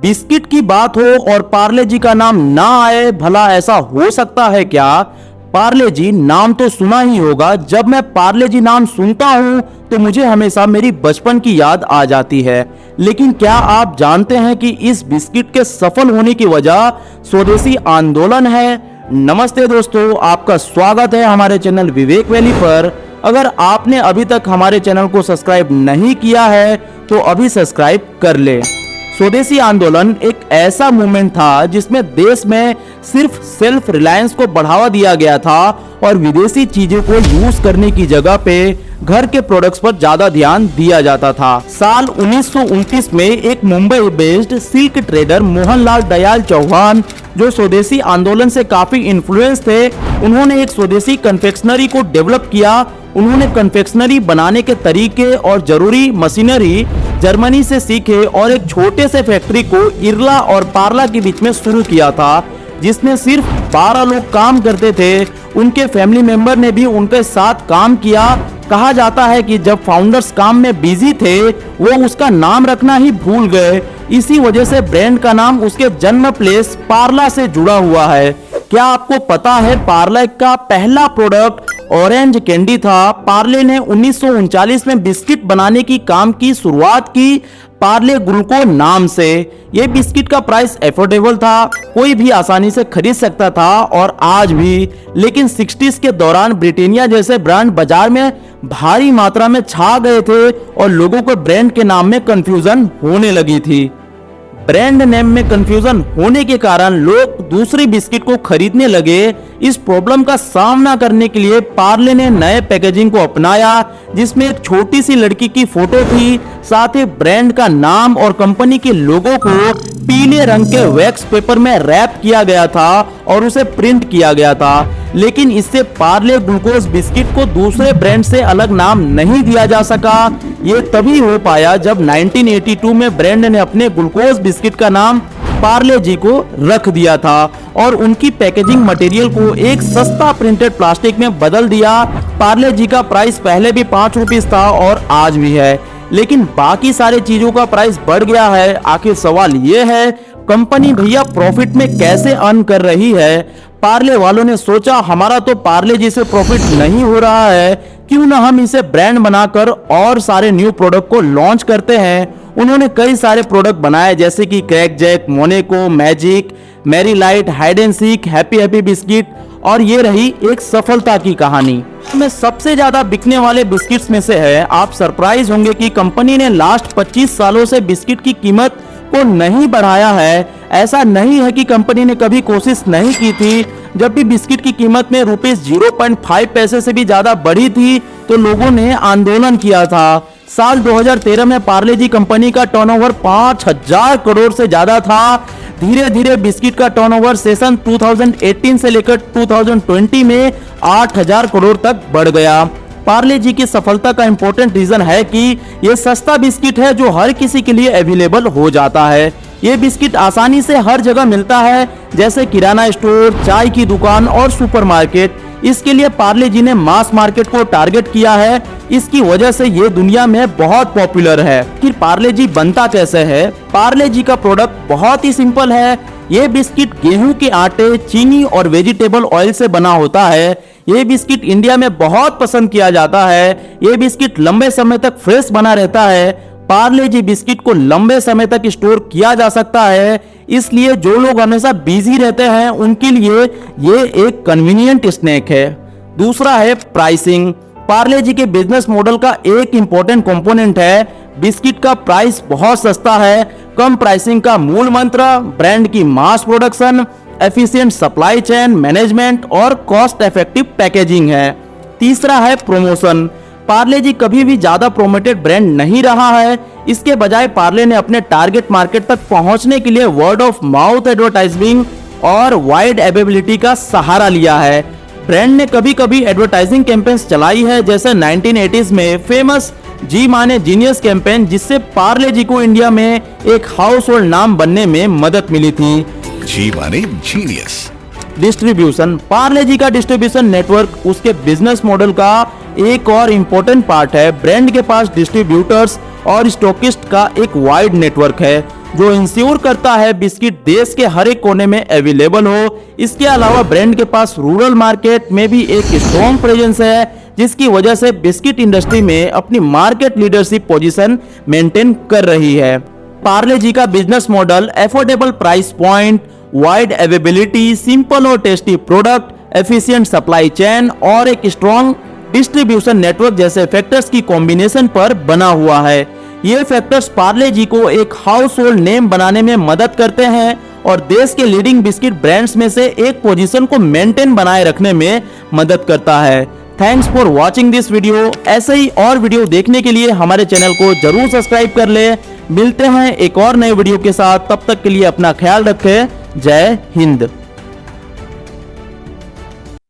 Biscuit की बात हो और पार्ले जी का नाम ना आए, भला ऐसा हो सकता है क्या? पार्ले जी नाम तो सुना ही होगा। जब मैं पार्ले जी नाम सुनता हूँ तो मुझे हमेशा मेरी बचपन की याद आ जाती है। लेकिन क्या आप जानते हैं कि इस बिस्किट के सफल होने की वजह स्वदेशी आंदोलन है? नमस्ते दोस्तों, आपका स्वागत है हमारे चैनल विवेक वैली पर। अगर आपने अभी तक हमारे चैनल को सब्सक्राइब नहीं किया है तो अभी सब्सक्राइब कर ले। स्वदेशी आंदोलन एक ऐसा मूवमेंट था जिसमें देश में सिर्फ सेल्फ रिलायंस को बढ़ावा दिया गया था और विदेशी चीजों को यूज करने की जगह पे घर के प्रोडक्ट्स पर ज्यादा ध्यान दिया जाता था। साल 1929 में एक Mumbai based silk trader Mohanlal Dayal Chauhan, जो स्वदेशी आंदोलन से काफी इन्फ्लुएंस थे, उन्होंने एक स्वदेशी कन्फेक्शनरी को डेवलप किया। उन्होंने कन्फेक्शनरी बनाने के तरीके और जरूरी मशीनरी जर्मनी से सीखे और एक छोटे से फैक्ट्री को इरला और पार्ला के बीच में शुरू किया था, जिसमें सिर्फ 12 लोग काम करते थे। उनके फैमिली मेंबर ने भी उनके साथ काम किया। कहा जाता है कि जब फाउंडर्स काम में बिजी थे वो उसका नाम रखना ही भूल गए। इसी वजह से ब्रांड का नाम उसके जन्म प्लेस पार्ला से जुड़ा हुआ है। क्या आपको पता है पार्ले का पहला प्रोडक्ट ऑरेंज कैंडी था? पार्ले ने 1939 में बिस्किट बनाने की काम की शुरुआत की पार्ले ग्लूको नाम से। ये बिस्किट का प्राइस एफोर्डेबल था, कोई भी आसानी से खरीद सकता था और आज भी। लेकिन 60s के दौरान ब्रिटानिया जैसे ब्रांड बाजार में भारी मात्रा में छा गए थे और लोगों को ब्रांड के नाम में कंफ्यूजन होने लगी थी। ब्रांड नेम में कंफ्यूजन होने के कारण लोग दूसरी बिस्किट को खरीदने लगे। इस प्रॉब्लम का सामना करने के लिए पार्ले ने नए पैकेजिंग को अपनाया, जिसमें एक छोटी सी लड़की की फोटो थी। साथ ही ब्रांड का नाम और कंपनी के लोगो को पीले रंग के वैक्स पेपर में रैप किया गया था और उसे प्रिंट किया गया था। लेकिन इससे पार्ले ग्लूकोज बिस्किट को दूसरे ब्रांड से अलग नाम नहीं दिया जा सका। ये तभी हो पाया जब 1982 में ब्रांड ने अपने ग्लूकोज बिस्किट का नाम पार्ले जी को रख दिया था और उनकी पैकेजिंग मटेरियल को एक सस्ता प्रिंटेड प्लास्टिक में बदल दिया। पार्ले जी का प्राइस पहले भी 5 रुपीस था और आज भी है, लेकिन बाकी सारे चीजों का प्राइस बढ़ गया है। आखिर सवाल ये है, कंपनी भैया प्रॉफिट में कैसे अर्न कर रही है? पार्ले वालों ने सोचा हमारा तो पार्ले जी से प्रॉफिट नहीं हो रहा है, क्यों ना हम इसे ब्रांड बनाकर और सारे न्यू प्रोडक्ट को लॉन्च करते हैं। उन्होंने कई सारे प्रोडक्ट बनाए जैसे कि Krackjack, Monaco, magic, Marie Lite, hide and seek, happy happy biscuit, और ये रही एक सफलता की कहानी। में सबसे ज्यादा बिकने वाले बिस्किट्स में से है। आप सरप्राइज होंगे कि कंपनी ने लास्ट 25 सालों से बिस्किट की कीमत को नहीं बढ़ाया है। ऐसा नहीं है कि कंपनी ने कभी कोशिश नहीं की थी। जब भी बिस्किट की कीमत में ₹0.5 पैसे से भी ज्यादा बढ़ी थी तो लोगों ने आंदोलन किया था। साल 2013 में पार्ले जी कंपनी का टर्नओवर 5000 करोड़ से ज्यादा था। धीरे धीरे बिस्किट का टर्नओवर सेशन 2018 से लेकर 2020 में 8000 करोड़ तक बढ़ गया। पार्ले जी की सफलता का इंपॉर्टेंट रीजन है कि ये सस्ता बिस्किट है जो हर किसी के लिए अवेलेबल हो जाता है। ये बिस्किट आसानी से हर जगह मिलता है, जैसे किराना स्टोर, चाय की दुकान और सुपरमार्केट। इसके लिए पार्ले जी ने मास मार्केट को टारगेट किया है। इसकी वजह से ये दुनिया में बहुत पॉपुलर है। फिर पार्ले जी बनता कैसे है? पार्ले जी का प्रोडक्ट बहुत ही सिंपल है। ये बिस्किट गेहूं के आटे, चीनी और वेजिटेबल ऑयल से बना होता है। ये बिस्किट इंडिया में बहुत पसंद किया जाता है। ये बिस्किट लंबे समय तक फ्रेश बना रहता है। पार्ले जी बिस्किट को लंबे समय तक स्टोर किया जा सकता है, इसलिए जो लोग हमेशा बिजी रहते हैं उनके लिए ये एक कन्वीनियंट स्नैक है। दूसरा है प्राइसिंग। पार्ले जी के बिजनेस मॉडल का एक इंपॉर्टेंट कंपोनेंट है बिस्किट का प्राइस बहुत सस्ता है। कम प्राइसिंग का मूल मंत्र ब्रांड की mass production, efficient supply chain management और कॉस्ट इफेक्टिव पैकेजिंग है। तीसरा है प्रमोशन। पार्ले जी कभी भी ज्यादा प्रोमोटेड ब्रांड नहीं रहा है। इसके बजाय पार्ले ने अपने टारगेट मार्केट तक पहुंचने के लिए वर्ड ऑफ माउथ एडवर्टाइजिंग और वाइड अवेलेबिलिटी का सहारा लिया है। ब्रांड ने कभी कभी एडवर्टाइजिंग कैंपेन्स चलाई है, जैसे 1980s में फेमस जी माने जीनियस कैंपेन, जिससे पार्ले जी को इंडिया में एक हाउस होल्ड नाम बनने में मदद मिली थी। जी माने जीनियस। डिस्ट्रीब्यूशन। पार्ले जी का डिस्ट्रीब्यूशन नेटवर्क उसके बिजनेस मॉडल का एक और इम्पोर्टेंट पार्ट है। ब्रांड के पास डिस्ट्रीब्यूटर्स और स्टॉकिस्ट का एक वाइड नेटवर्क है। जो इंश्योर करता है बिस्किट देश के हर एक कोने में अवेलेबल हो। इसके अलावा ब्रांड के पास रूरल मार्केट में भी एक स्ट्रॉन्ग प्रेजेंस है, जिसकी वजह से बिस्किट इंडस्ट्री में अपनी मार्केट लीडरशिप पोजीशन मेंटेन कर रही है। पार्ले जी का business model affordable price point, wide availability, simple और tasty product, efficient supply chain और एक स्ट्रॉन्ग डिस्ट्रीब्यूशन नेटवर्क जैसे फैक्टर्स की कॉम्बिनेशन पर बना हुआ है। ये फैक्टर्स पार्ले जी को एक हाउस होल्ड नेम बनाने में मदद करते हैं और देश के लीडिंग बिस्किट ब्रांड्स में से एक पोजीशन को मेंटेन बनाए रखने में मदद करता है। Thanks for watching this video. ऐसे ही और वीडियो देखने के लिए हमारे चैनल को जरूर सब्सक्राइब कर ले। मिलते हैं एक और नए वीडियो के साथ, तब तक के लिए अपना ख्याल रखें। जय हिंद।